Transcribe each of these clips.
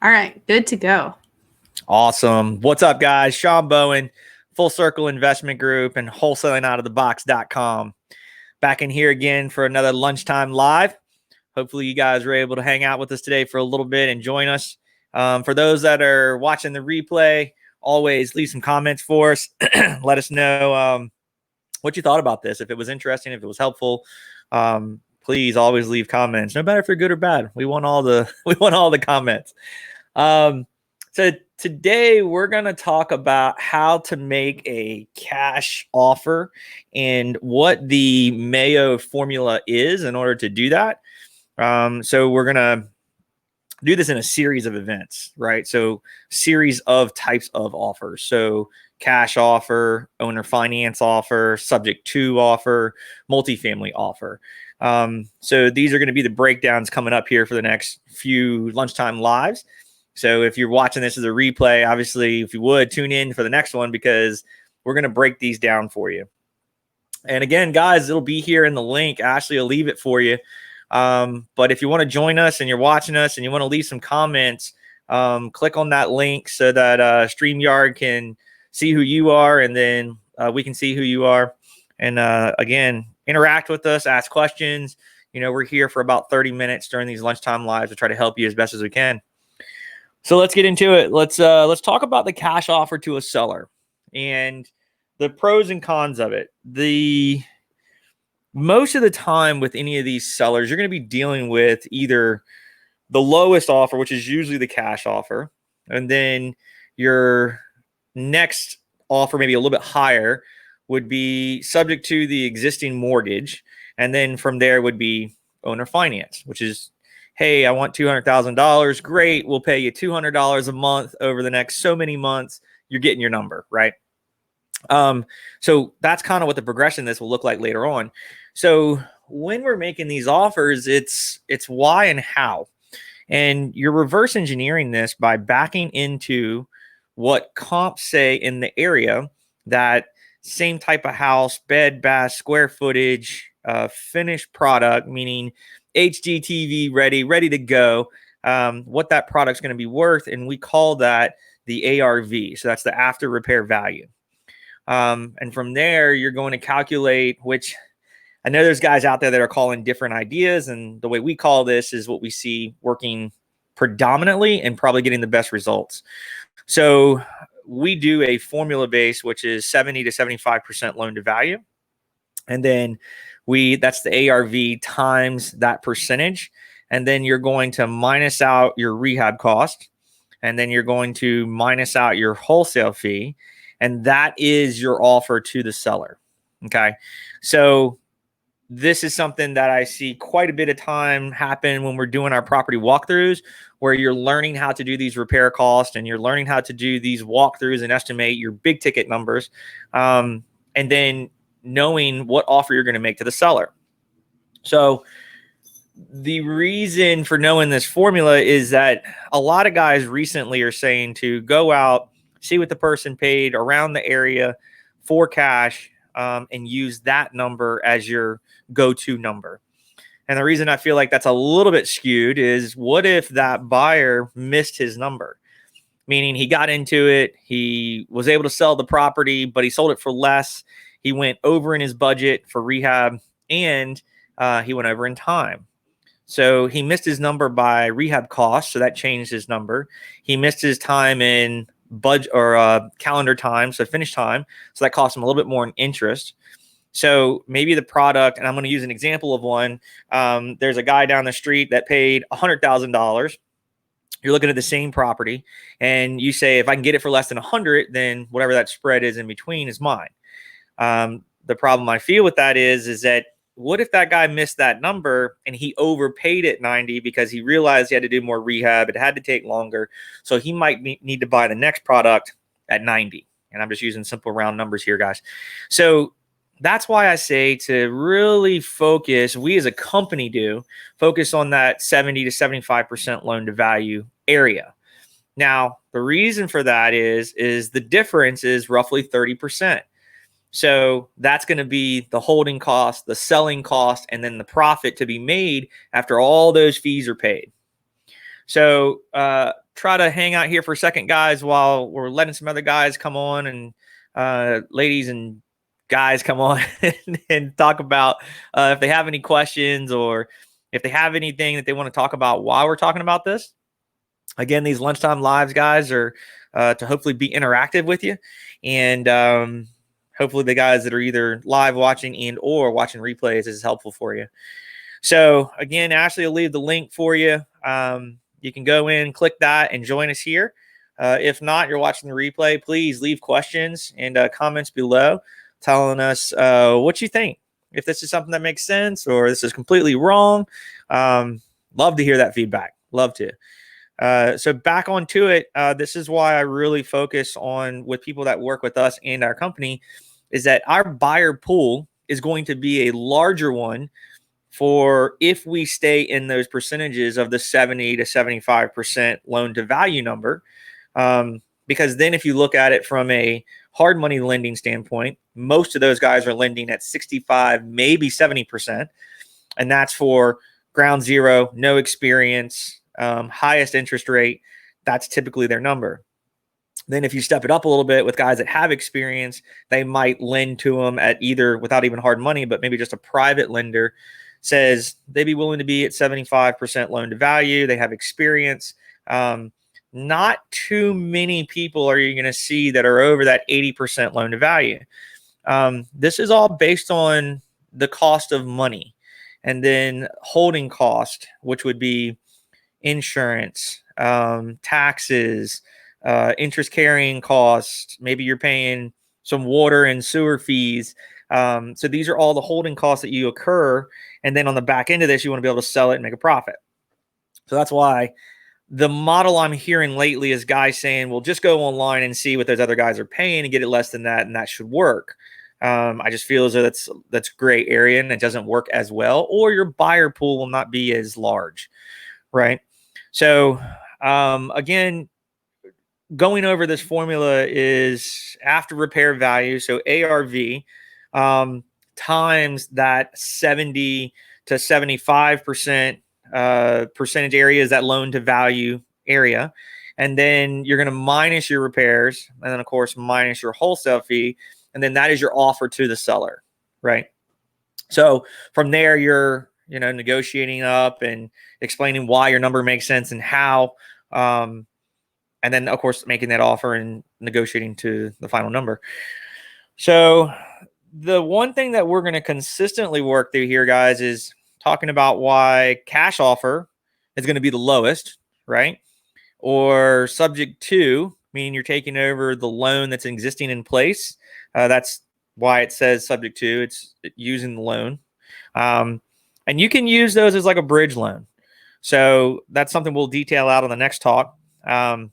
All right, good to go. Awesome. What's up, guys? Shawn Bowen, Full Circle Investment Group and wholesalingoutofthebox.com. Back in here again for another lunchtime live. Hopefully you guys were able to hang out with us today for a little bit and join us. For those that are watching the replay, always leave some comments for us. Let us know what you thought about this. If it was interesting, if it was helpful, please always leave comments. No matter if they're good or bad. We want all the comments. So today we're going to talk about how to make a cash offer and what the MAO formula is in order to do that. So we're going to do this in a series of events, right? So series of types of offers. So cash offer, owner finance offer, subject to offer, multifamily offer. So these are going to be the breakdowns coming up here for the next few lunchtime lives. So if you're watching this as a replay, obviously, if you would, tune in for the next one because we're going to break these down for you. And again, guys, it'll be here in the link. Ashley will leave it for you. But if you want to join us and you're watching us and you want to leave some comments, click on that link so that StreamYard can see who you are, and then we can see who you are. And again, interact with us, ask questions. You know, we're here for about 30 minutes during these lunchtime lives to try to help you as best as we can. So let's get into it. Let's talk about the cash offer to a seller and the pros and cons of it. Most of the time with any of these sellers, you're going to be dealing with either the lowest offer, which is usually the cash offer, and then your next offer, maybe a little bit higher, would be subject to the existing mortgage. And then from there would be owner finance, which is, hey, I want $200,000. Great. We'll pay you $200 a month over the next so many months. You're getting your number, right? So that's kind of what the progression of this will look like later on. So when we're making these offers, it's why and how. And you're reverse engineering this by backing into what comps say in the area, that same type of house, bed, bath, square footage, finished product, meaning HGTV ready to go, what that product's going to be worth. And we call that the ARV. So that's the after repair value. And from there, you're going to calculate, which I know there's guys out there that are calling different ideas. And the way we call this is what we see working predominantly and probably getting the best results. So we do a formula base, which is 70 to 75% loan to value. And then that's the ARV times that percentage. And then you're going to minus out your rehab cost. And then you're going to minus out your wholesale fee. And that is your offer to the seller. Okay. So this is something that I see quite a bit of time happen when we're doing our property walkthroughs, where you're learning how to do these repair costs and you're learning how to do these walkthroughs and estimate your big ticket numbers. And then knowing what offer you're going to make to the seller. So the reason for knowing this formula is that a lot of guys recently are saying to go out, see what the person paid around the area for cash, and use that number as your go-to number. And the reason I feel like that's a little bit skewed is, what if that buyer missed his number? Meaning he got into it, he was able to sell the property, but he sold it for less. He went over in his budget for rehab, and he went over in time. So he missed his number by rehab costs, so that changed his number. He missed his time in budget or calendar time, so finish time, so that cost him a little bit more in interest. So maybe the product, and I'm going to use an example of one. There's a guy down the street that paid $100,000. You're looking at the same property, and you say, if I can get it for less than 100, then whatever that spread is in between is mine. The problem I feel with that is that, what if that guy missed that number and he overpaid at 90 because he realized he had to do more rehab, it had to take longer, so he might need to buy the next product at 90. And I'm just using simple round numbers here, guys. So that's why I say to really focus, we as a company do, focus on that 70 to 75% loan to value area. Now, the reason for that is the difference is roughly 30%. So that's going to be the holding cost, the selling cost, and then the profit to be made after all those fees are paid. So try to hang out here for a second, guys, while we're letting some other guys come on, and ladies and guys come on and talk about if they have any questions, or if they have anything that they want to talk about while we're talking about this. Again, these lunchtime lives, guys, are to hopefully be interactive with you, and hopefully the guys that are either live watching and or watching replays is helpful for you. So again, Ashley will leave the link for you. You can go in, click that, and join us here. If not, you're watching the replay, please leave questions and comments below telling us what you think. If this is something that makes sense or this is completely wrong, love to hear that feedback. Love to. So back onto it, this is why I really focus on with people that work with us and our company, is that our buyer pool is going to be a larger one for if we stay in those percentages of the 70 to 75% loan to value number. Because then if you look at it from a hard money lending standpoint, most of those guys are lending at 65, maybe 70%. And that's for ground zero, no experience, highest interest rate. That's typically their number. Then if you step it up a little bit with guys that have experience, they might lend to them at either without even hard money, but maybe just a private lender says they'd be willing to be at 75% loan to value. They have experience. Not too many people are you going to see that are over that 80% loan to value. This is all based on the cost of money, and then holding cost, which would be insurance, taxes, interest carrying costs. Maybe you're paying some water and sewer fees. So these are all the holding costs that you occur. And then on the back end of this, you want to be able to sell it and make a profit. So that's why the model I'm hearing lately is guys saying, well, just go online and see what those other guys are paying and get it less than that, and that should work. I just feel as though that's gray area and it doesn't work as well, or your buyer pool will not be as large, right? So again, going over this formula is after repair value, so ARV, times that 70 to 75% percentage area is that loan to value area. And then you're going to minus your repairs, and then of course minus your wholesale fee. And then that is your offer to the seller, right? So from there, you're, negotiating up and explaining why your number makes sense and how, and then of course making that offer and negotiating to the final number. So the one thing that we're going to consistently work through here, guys, is talking about why cash offer is going to be the lowest, right? Or subject to, meaning you're taking over the loan that's existing in place. That's why it says subject to. It's using the loan. And you can use those as like a bridge loan. So that's something we'll detail out on the next talk. And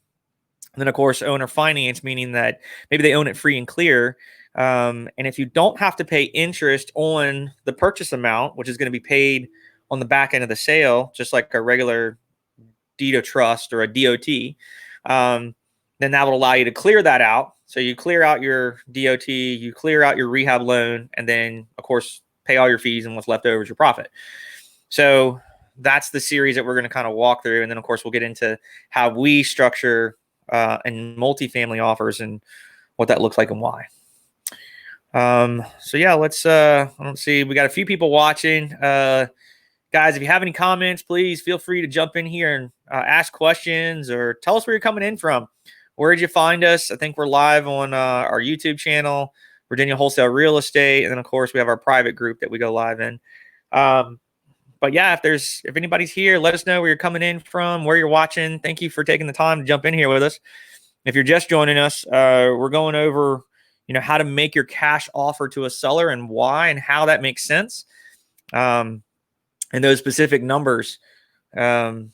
then, of course, owner finance, meaning that maybe they own it free and clear. And if you don't have to pay interest on the purchase amount, which is going to be paid on the back end of the sale, just like a regular deed of trust or a DOT, then that will allow you to clear that out. So you clear out your DOT, you clear out your rehab loan, and then, of course, pay all your fees, and what's left over is your profit. So that's the series that we're going to kind of walk through. And then, of course, we'll get into how we structure and multifamily offers and what that looks like and why. So yeah, let's see. We got a few people watching. Guys, if you have any comments, please feel free to jump in here and ask questions or tell us where you're coming in from. Where did you find us? I think we're live on our YouTube channel, Virginia Wholesale Real Estate. And then, of course, we have our private group that we go live in. But yeah, if anybody's here, let us know where you're coming in from, where you're watching. Thank you for taking the time to jump in here with us. If you're just joining us, we're going over, how to make your cash offer to a seller and why and how that makes sense. And those specific numbers is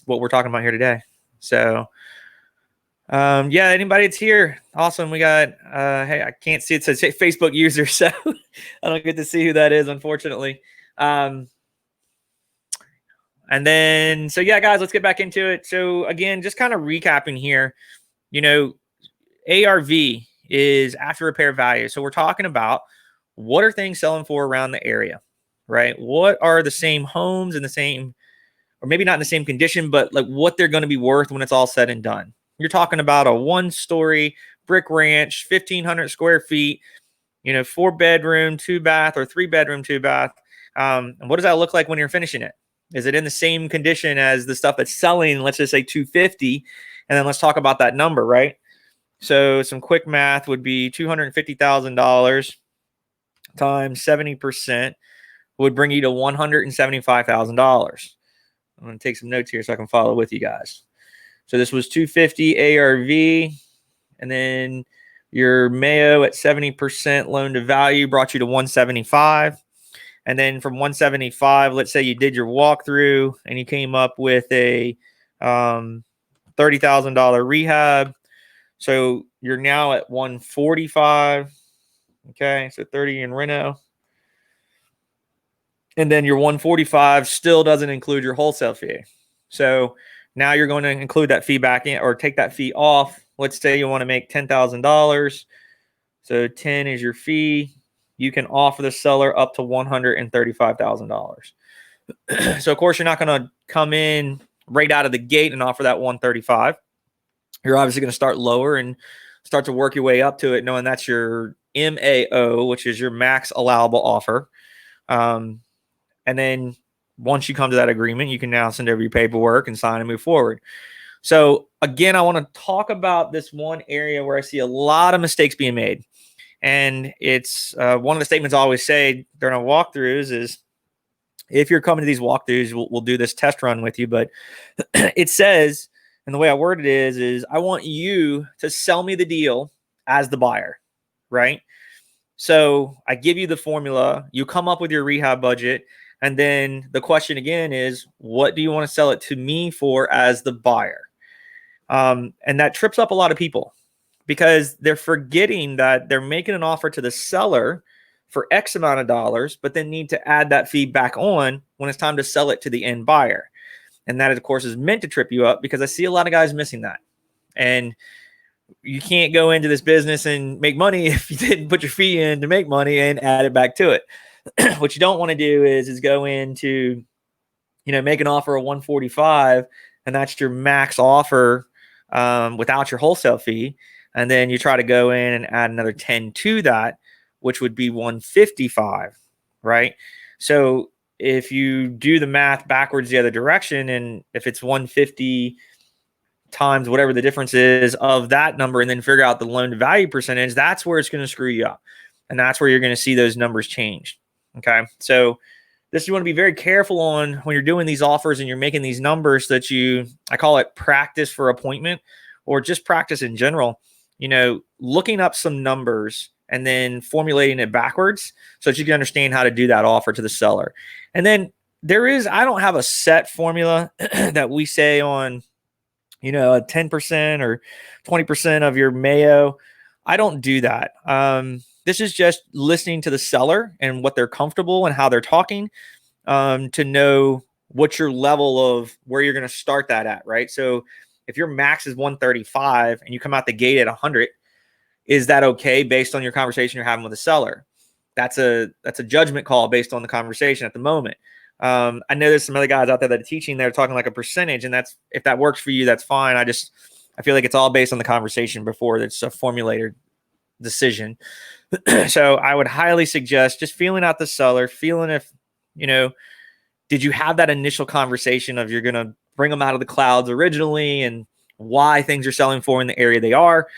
what we're talking about here today. So, yeah, anybody that's here, awesome. We got, hey, I can't see it says Facebook user, so I don't get to see who that is, unfortunately. And then, so yeah, guys, let's get back into it. So again, just kind of recapping here, ARV is after repair value. So we're talking about what are things selling for around the area, right? What are the same homes in the same or maybe not in the same condition, but like what they're going to be worth when it's all said and done. You're talking about a 1-story brick ranch, 1,500 square feet, 4-bedroom, 2-bath, or 3-bedroom, 2-bath. And what does that look like when you're finishing it? Is it in the same condition as the stuff that's selling, let's just say 250, and then let's talk about that number, right? So some quick math would be $250,000 times 70% would bring you to $175,000. I'm going to take some notes here so I can follow with you guys. So this was 250 ARV, and then your MAO at 70% loan to value brought you to 175. And then from 175, let's say you did your walkthrough and you came up with a $30,000 rehab. So you're now at 145. Okay, so 30 in reno. And then your 145 still doesn't include your wholesale fee. So now you're going to include that fee back in, or take that fee off. Let's say you want to make $10,000. So 10 is your fee. You can offer the seller up to $135,000. So of course you're not going to come in right out of the gate and offer that 135. You're obviously going to start lower and start to work your way up to it, knowing that's your MAO, which is your max allowable offer. And then once you come to that agreement, you can now send over your paperwork and sign and move forward. So again, I want to talk about this one area where I see a lot of mistakes being made. And it's one of the statements I always say during our walkthroughs is, if you're coming to these walkthroughs, we'll do this test run with you. But it says, and the way I word it is I want you to sell me the deal as the buyer, right? So I give you the formula, you come up with your rehab budget, and then the question again is, what do you want to sell it to me for as the buyer? And that trips up a lot of people because they're forgetting that they're making an offer to the seller for X amount of dollars, but then need to add that fee back on when it's time to sell it to the end buyer. And that, of course, is meant to trip you up because I see a lot of guys missing that. And you can't go into this business and make money if you didn't put your fee in to make money and add it back to it. What you don't want to do is go into, make an offer of 145, and that's your max offer without your wholesale fee. And then you try to go in and add another 10 to that, which would be 155, right? So if you do the math backwards the other direction, and if it's 150 times whatever the difference is of that number, and then figure out the loan to value percentage, that's where it's going to screw you up. And that's where you're going to see those numbers change. Okay. So this, you want to be very careful on when you're doing these offers and you're making these numbers that I call it practice for appointment, or just practice in general, looking up some numbers and then formulating it backwards so that you can understand how to do that offer to the seller. And then I don't have a set formula that we say on, a 10% or 20% of your MAO. I don't do that. This is just listening to the seller and what they're comfortable and how they're talking to know what your level of where you're going to start that at, right? So if your max is 135 and you come out the gate at 100, is that okay based on your conversation you're having with the seller? That's a judgment call based on the conversation at the moment. I know there's some other guys out there that are teaching, they're talking like a percentage, and that's, if that works for you, that's fine. I feel like it's all based on the conversation before it's a formulated decision. So I would highly suggest just feeling out the seller, feeling if, did you have that initial conversation of you're going to bring them out of the clouds originally and why things are selling for in the area they are?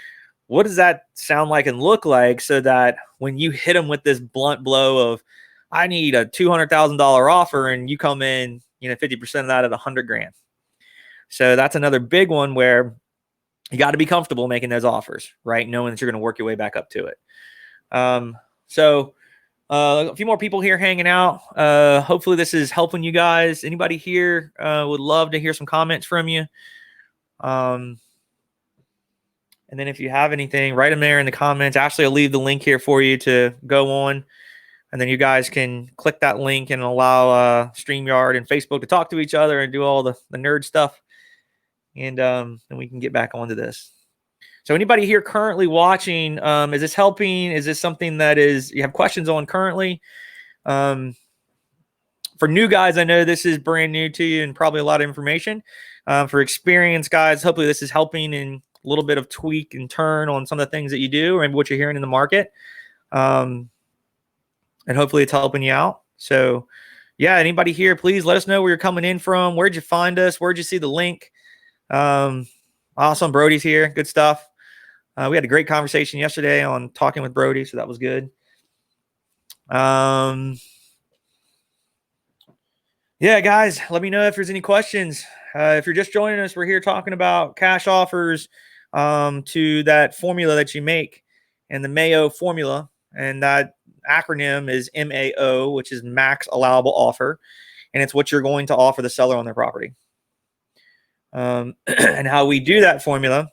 What does that sound like and look like so that when you hit them with this blunt blow of, I need a $200,000 offer, and you come in, 50% of that at $100,000. So that's another big one where you got to be comfortable making those offers, right? Knowing that you're going to work your way back up to it. So a few more people here hanging out. Hopefully this is helping you guys. Anybody here would love to hear some comments from you. And then if you have anything, write them there in the comments. Ashley will leave the link here for you to go on. And then you guys can click that link and allow StreamYard and Facebook to talk to each other and do all the nerd stuff. And then we can get back onto this. So anybody here currently watching, is this helping? Is this something that you have questions on currently? Feel For new guys, I know this is brand new to you and probably a lot of information. For experienced guys, hopefully this is helping in a little bit of tweak and turn on some of the things that you do or maybe what you're hearing in the market. And hopefully it's helping you out. So yeah, anybody here, please let us know where you're coming in from. Where'd you find us? Where'd you see the link? Awesome. Brody's here. Good stuff. We had a great conversation yesterday on talking with Brody, so that was good. Yeah, guys, let me know if there's any questions. If you're just joining us, we're here talking about cash offers to that formula that you make and the MAO formula. And that acronym is MAO, which is max allowable offer. And it's what you're going to offer the seller on their property. And how we do that formula.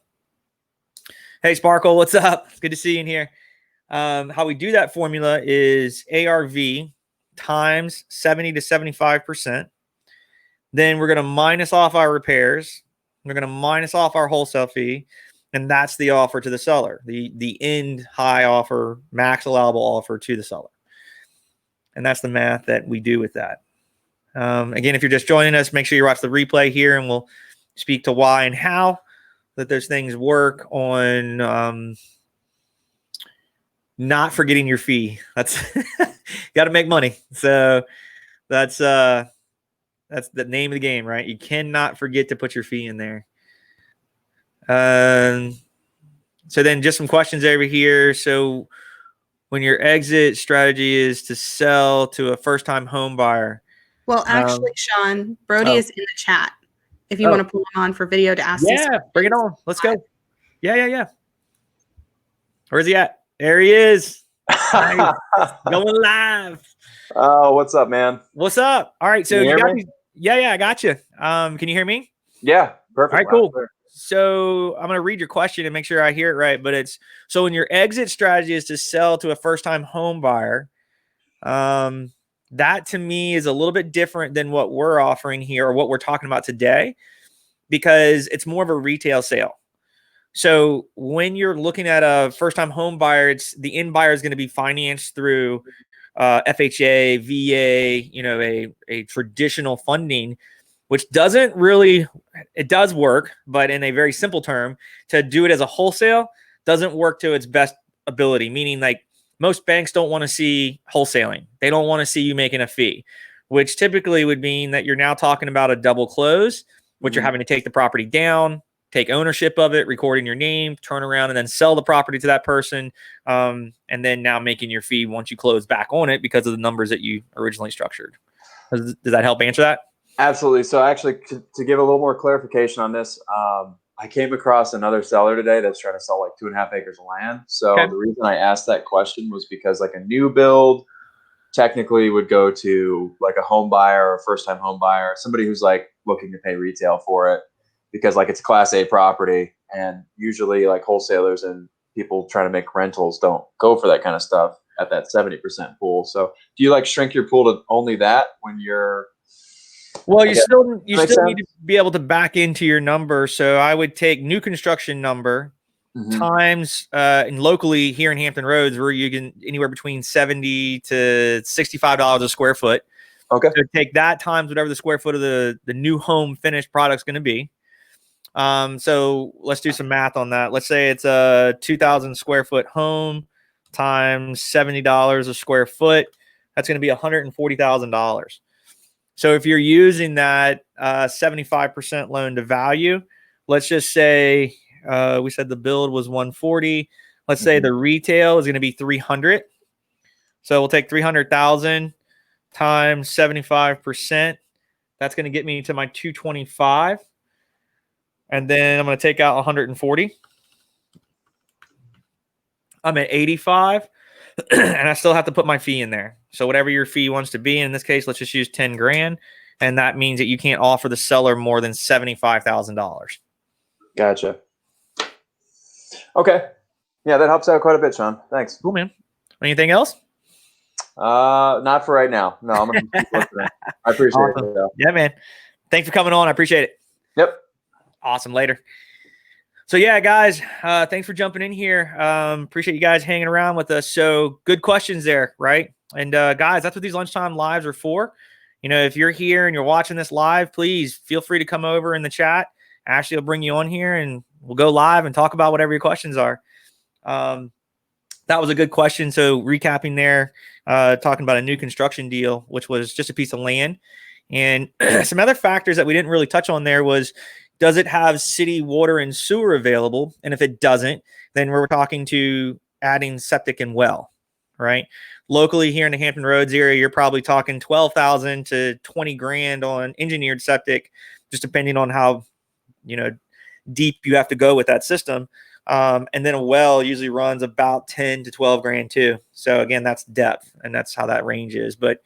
Hey, Sparkle, what's up? It's good to see you in here. How we do that formula is ARV times 70 to 75%. Then we're going to minus off our repairs. We're going to minus off our wholesale fee. And that's the offer to the seller, the end high offer, max allowable offer to the seller. And that's the math that we do with that. Again, if you're just joining us, make sure you watch the replay here and we'll speak to why and how that those things work on not forgetting your fee. That's got to make money. So that's the name of the game, right? You cannot forget to put your fee in there. So then just some questions over here. So when your exit strategy is to sell to a first-time home buyer. Well, actually, Shawn, Brody is in the chat. If you want to pull him on for video to ask. Yeah, bring it on. Let's go. Yeah. Where's he at? There he is. Nice. Going live. Oh, what's up, man? What's up? All right. So you got me? Yeah, I got you. Can you hear me? Yeah, perfect. All right, cool. So I'm going to read your question and make sure I hear it right. But it's so when your exit strategy is to sell to a first-time home buyer, that to me is a little bit different than what we're offering here or what we're talking about today, because it's more of a retail sale. So when you're looking at a first-time home buyer, the end buyer is going to be financed through FHA, VA, a traditional funding, which doesn't really, it does work, but in a very simple term, to do it as a wholesale doesn't work to its best ability, meaning like most banks don't want to see wholesaling. They don't want to see you making a fee, which typically would mean that you're now talking about a double close, which you're having to take the property down, take ownership of it, record in your name, turn around and then sell the property to that person. And then now making your fee once you close back on it because of the numbers that you originally structured. Does that help answer that? Absolutely. So actually, to give a little more clarification on this, I came across another seller today that's trying to sell like 2.5 acres of land. So the reason I asked that question was because like a new build technically would go to like a home buyer or a first-time home buyer, somebody who's like looking to pay retail for it, because like it's a Class A property, and usually like wholesalers and people trying to make rentals don't go for that kind of stuff at that 70% pool. So do you like shrink your pool to only that when you're? Well, you still need to be able to back into your number. So I would take new construction number times, and locally here in Hampton Roads, where you can anywhere between $70 to $65 a square foot. Okay. So take that times whatever the square foot of the new home finished product is going to be. So let's do some math on that. Let's say it's a 2,000 square foot home times $70 a square foot. That's going to be $140,000. So if you're using that 75% loan to value, let's just say we said the build was 140. Let's say the retail is going to be 300. So we'll take 300,000 times 75%. That's going to get me to my 225. And then I'm going to take out 140. I'm at 85. And I still have to put my fee in there. So whatever your fee wants to be, in this case, let's just use 10 grand. And that means that you can't offer the seller more than $75,000. Gotcha. Okay. Yeah, that helps out quite a bit, Shawn. Thanks. Cool, man. Anything else? Not for right now. No, I'm going to keep listening. I appreciate it. Though. Yeah, man. Thanks for coming on. I appreciate it. Yep. Awesome. Later. So yeah, guys, thanks for jumping in here. Appreciate you guys hanging around with us. So good questions there, right? And guys, that's what these lunchtime lives are for. if you're here and you're watching this live, please feel free to come over in the chat. Ashley will bring you on here and we'll go live and talk about whatever your questions are. That was a good question. So recapping there, talking about a new construction deal, which was just a piece of land. And some other factors that we didn't really touch on there was, does it have city water and sewer available? And if it doesn't, then we're talking to adding septic and well, right? Locally here in the Hampton Roads area, you're probably talking 12,000 to 20 grand on engineered septic, just depending on how, deep you have to go with that system. And then a well usually runs about 10 to 12 grand too. So again, that's depth, and that's how that range is. But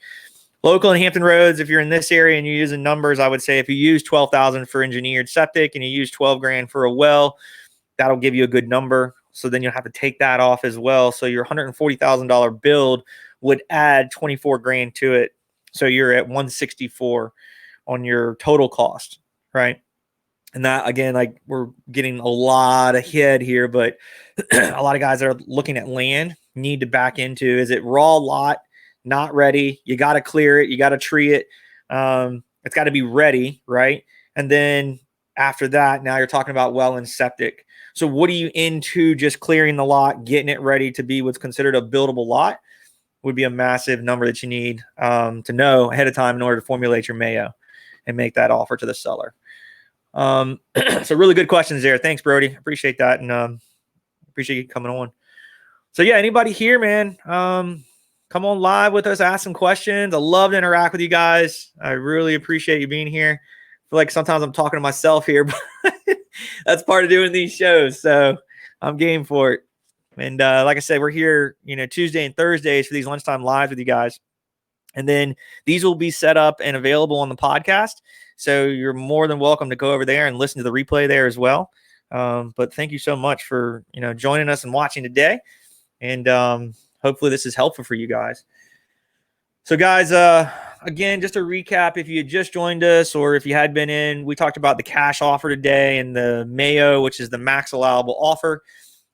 local in Hampton Roads, if you're in this area and you're using numbers, I would say if you use 12,000 for engineered septic and you use 12 grand for a well, that'll give you a good number. So then you'll have to take that off as well. So your $140,000 build would add 24 grand to it. So you're at 164 on your total cost, right? And that, again, like, we're getting a lot ahead here, but a lot of guys that are looking at land need to back into, is it raw lot, not ready? You got to clear it. You got to tree it. It's got to be ready, right? And then after that, now you're talking about well and septic. So what are you into? Just clearing the lot, getting it ready to be what's considered a buildable lot would be a massive number that you need to know ahead of time in order to formulate your MAO and make that offer to the seller. So really good questions there. Thanks, Brody. Appreciate that. And appreciate you coming on. So yeah, anybody here, man, come on live with us, ask some questions. I love to interact with you guys. I really appreciate you being here. I feel like sometimes I'm talking to myself here, but that's part of doing these shows. So I'm game for it. And like I said, we're here, Tuesday and Thursdays for these lunchtime lives with you guys. And then these will be set up and available on the podcast. So you're more than welcome to go over there and listen to the replay there as well. But thank you so much for, joining us and watching today. And hopefully this is helpful for you guys. So guys, again, just to recap, if you had just joined us or if you had been in, we talked about the cash offer today and the MAO, which is the max allowable offer,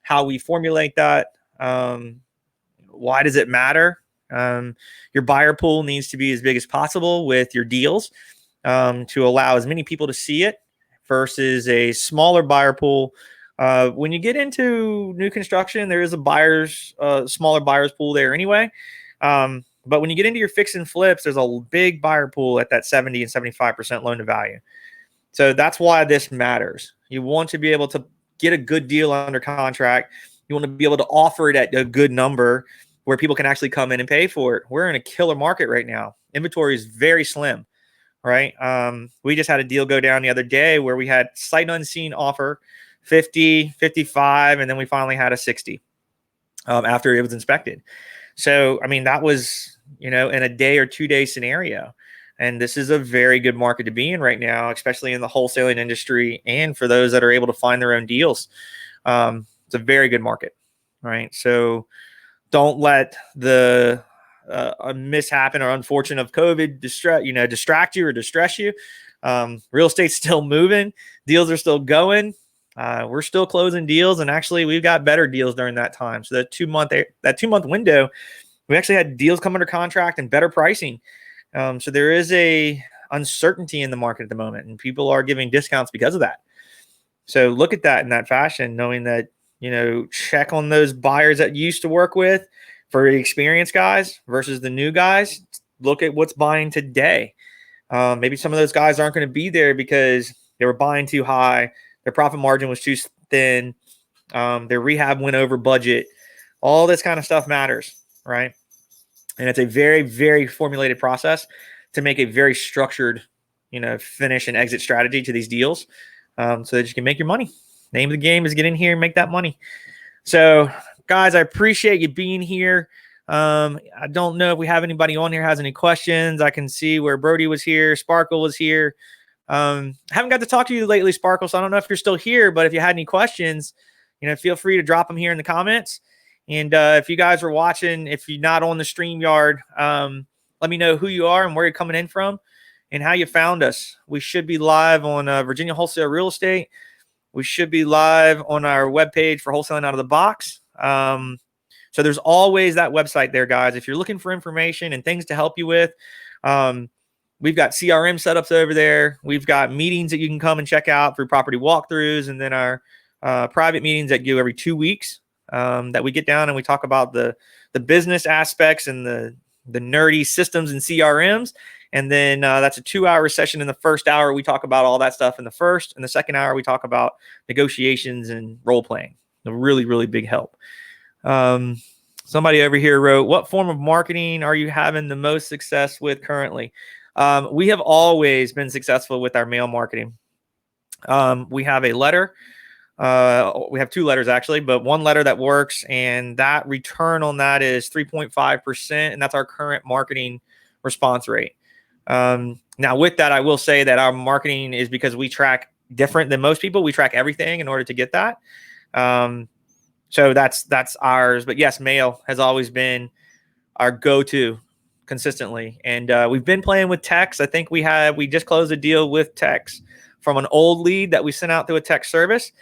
how we formulate that. Why does it matter? Your buyer pool needs to be as big as possible with your deals to allow as many people to see it versus a smaller buyer pool. When you get into new construction, there is a smaller buyers pool there anyway. But when you get into your fix and flips, there's a big buyer pool at that 70 and 75% loan to value. So that's why this matters. You want to be able to get a good deal under contract. You want to be able to offer it at a good number where people can actually come in and pay for it. We're in a killer market right now. Inventory is very slim, right? We just had a deal go down the other day where we had sight unseen offer 50, 55, and then we finally had a 60 after it was inspected. So, I mean, that was, in a day or 2 day scenario. And this is a very good market to be in right now, especially in the wholesaling industry and for those that are able to find their own deals. It's a very good market, right? So don't let the a mishap or unfortunate of COVID distract you or distress you. Real estate's still moving. Deals are still going. We're still closing deals, and actually we've got better deals during that time. So that 2 month window, we actually had deals come under contract and better pricing. So there is a uncertainty in the market at the moment, and people are giving discounts because of that. So look at that in that fashion, knowing that, check on those buyers that you used to work with for the experienced guys versus the new guys. Look at what's buying today. Maybe some of those guys aren't going to be there because they were buying too high. Their profit margin was too thin. Their rehab went over budget. All this kind of stuff matters, right? And it's a very, very formulated process to make a very structured, finish and exit strategy to these deals so that you can make your money. Name of the game is get in here and make that money. So, guys, I appreciate you being here. I don't know if we have anybody on here has any questions. I can see where Brody was here. Sparkle was here. I haven't got to talk to you lately, Sparkle, so I don't know if you're still here, but if you had any questions, feel free to drop them here in the comments. And if you guys are watching, if you're not on the StreamYard, let me know who you are and where you're coming in from and how you found us. We should be live on Virginia Wholesale Real Estate. We should be live on our webpage for Wholesaling Out of the Box. So there's always that website there, guys. If you're looking for information and things to help you with, we've got CRM setups over there. We've got meetings that you can come and check out through property walkthroughs, and then our private meetings that go every 2 weeks, that we get down and we talk about the business aspects and the nerdy systems and CRMs. And then that's a 2-hour session. In the first hour, we talk about all that stuff in the first. In the second hour, we talk about negotiations and role playing. A really, really big help. Somebody over here wrote, what form of marketing are you having the most success with currently? We have always been successful with our mail marketing. We have a letter. We have 2 letters actually, but 1 letter that works, and that return on that is 3.5%, and that's our current marketing response rate. Now with that, I will say that our marketing is, because we track different than most people. We track everything in order to get that. So that's ours. But yes, mail has always been our go-to consistently. And we've been playing with text. I think we just closed a deal with text from an old lead that we sent out through a text service,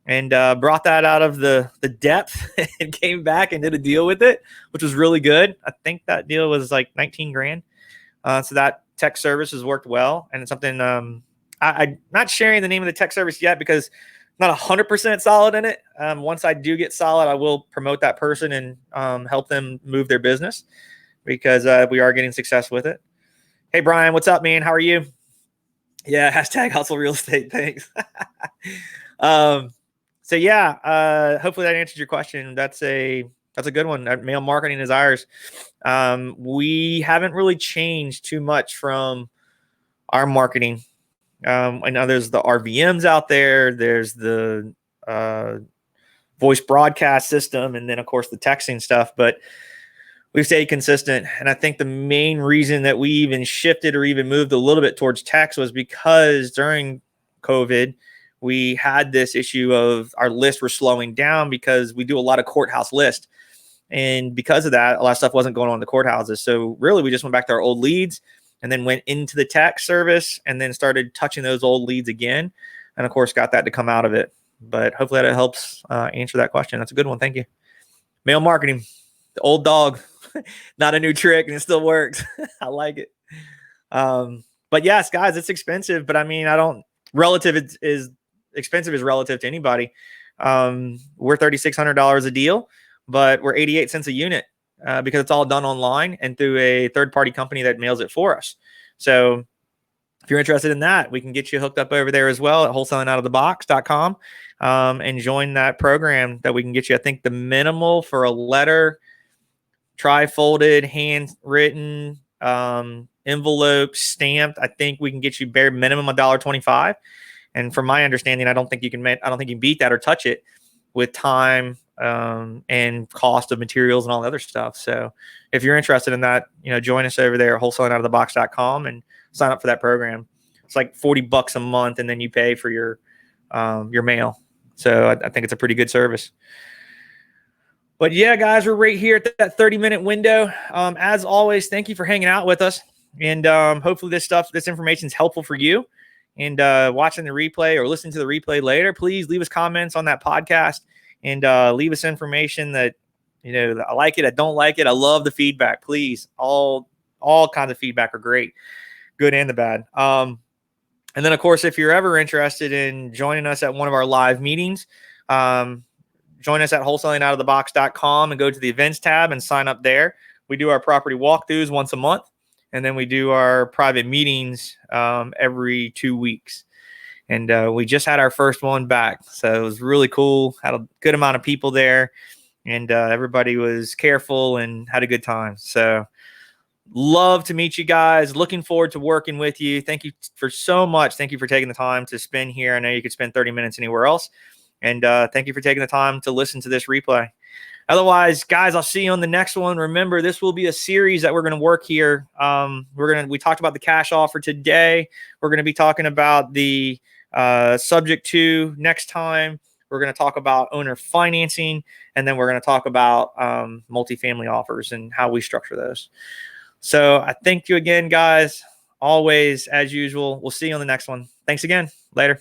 and brought that out of the depth and came back and did a deal with it, which was really good. I think that deal was like 19 grand. So that tech service has worked well. And it's something, I'm not sharing the name of the tech service yet because I'm not 100% solid in it. Once I do get solid, I will promote that person and help them move their business, because we are getting success with it. Hey, Brian, what's up, man? How are you? Yeah. Hashtag hustle real estate. Thanks. So yeah, hopefully that answers your question. That's a good one. Mail marketing is ours. We haven't really changed too much from our marketing. I know there's the RVMs out there. There's the voice broadcast system, and then of course the texting stuff, but we've stayed consistent. And I think the main reason that we even shifted or even moved a little bit towards text was because during COVID, we had this issue of our lists were slowing down because we do a lot of courthouse lists. And because of that, a lot of stuff wasn't going on in the courthouses. So really, we just went back to our old leads and then went into the text service and then started touching those old leads again. And of course, got that to come out of it. But hopefully that helps answer that question. That's a good one. Thank you. Mail marketing, the old dog, not a new trick, and it still works. I like it. But yes, guys, it's expensive. But I mean, expensive is relative to anybody. We're $3,600 a deal, but we're 88 cents a unit because it's all done online and through a third-party company that mails it for us. So if you're interested in that, we can get you hooked up over there as well at wholesalingoutofthebox.com, and join that program that we can get you. I think the minimal for a letter, tri-folded, handwritten, envelope, stamped, I think we can get you bare minimum $1.25. And from my understanding, I don't think you can beat that or touch it with time and cost of materials and all the other stuff. So if you're interested in that, join us over there at wholesalingoutofthebox.com and sign up for that program. It's like $40 a month, and then you pay for your mail. So I think it's a pretty good service. But yeah, guys, we're right here at that 30-minute window. As always, thank you for hanging out with us. And hopefully this information is helpful for you. And watching the replay or listening to the replay later, please leave us comments on that podcast and leave us information that, I like it, I don't like it. I love the feedback. Please, all kinds of feedback are great, good and the bad. And then, of course, if you're ever interested in joining us at one of our live meetings, join us at wholesalingoutofthebox.com and go to the events tab and sign up there. We do our property walkthroughs once a month. And then we do our private meetings every 2 weeks. And we just had our first one back. So it was really cool. Had a good amount of people there. And everybody was careful and had a good time. So love to meet you guys. Looking forward to working with you. Thank you so much. Thank you for taking the time to spend here. I know you could spend 30 minutes anywhere else. And thank you for taking the time to listen to this replay. Otherwise, guys, I'll see you on the next one. Remember, this will be a series that we're going to work here. We talked about the cash offer today. We're going to be talking about the subject to next time. We're going to talk about owner financing, and then we're going to talk about multifamily offers and how we structure those. So I thank you again, guys. Always, as usual. We'll see you on the next one. Thanks again. Later.